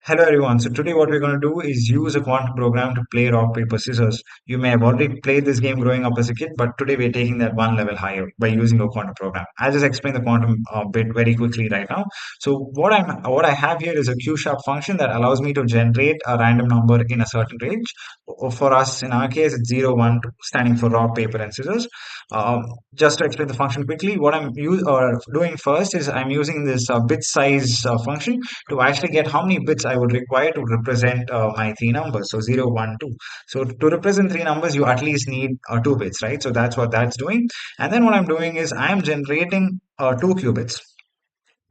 Hello everyone. So today what we're going to do is use a quantum program to play rock paper scissors. You may have already played this game growing up as a kid, but today we're taking that one level higher by using a quantum program. I'll just explain the quantum bit very quickly right now. So what I have here is a Q-sharp function that allows me to generate a random number in a certain range. For us, in our case, it's 0, 1, 2, standing for rock paper and scissors. Just to explain the function quickly, what doing first is I'm using this bit size function to actually get how many bits I would require to represent my three numbers. So 0, 1, 2. So to represent three numbers, you at least need 2 bits, right? So that's what that's doing. And then what I'm doing is I'm generating 2 qubits,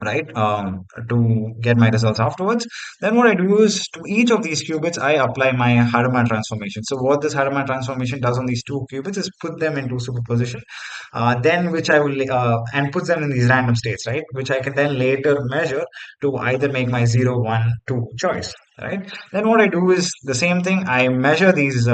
right, to get my results afterwards. Then what I do is to each of these qubits I apply my Harman transformation. So what this Harman transformation does on these 2 qubits is put them into superposition, then which I will and puts them in these random states, right, which I can then later measure to either make my 0, 1, 2 choice, right. Then what I do is the same thing. I measure these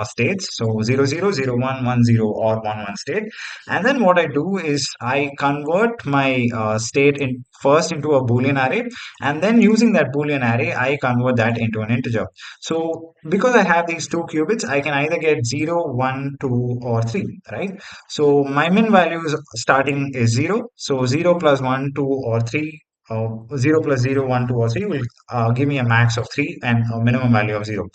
states, so 0, 0, 0, 1, 1, 0 or 1, 1 state. And then what I do is I convert my state in first into a Boolean array, and then using that Boolean array, I convert that into an integer. So because I have these 2 qubits, I can either get 0, 1, 2 or 3, right? So my min value is starting is 0. So 0 plus 1, 2 or 3. 0 plus 0, 1, 2 or 3 will give me a max of 3 and a minimum value of 0.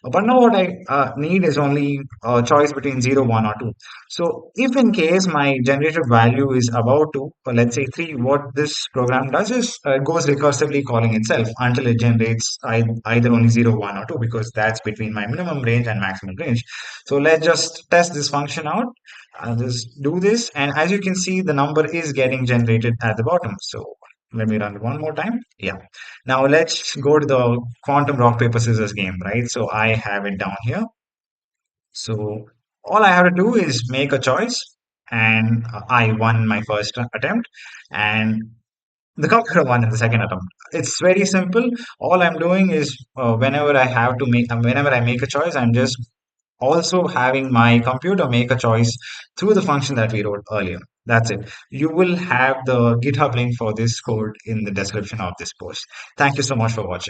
But now what I need is only a choice between 0, 1 or 2. So if in case my generated value is about 2, or let's say 3, what this program does is it goes recursively calling itself until it generates either only 0, 1 or 2, because that's between my minimum range and maximum range. So let's just test this function out. I'll just do this, and as you can see, the number is getting generated at the bottom. So let me run it one more time. Yeah. Now let's go to the quantum rock paper scissors game, right? So I have it down here. So all I have to do is make a choice, and I won my first attempt, and the computer won in the second attempt. It's very simple. All I'm doing is whenever I make a choice, I'm just also having my computer make a choice through the function that we wrote earlier. That's it. You will have the GitHub link for this code in the description of this post. Thank you so much for watching.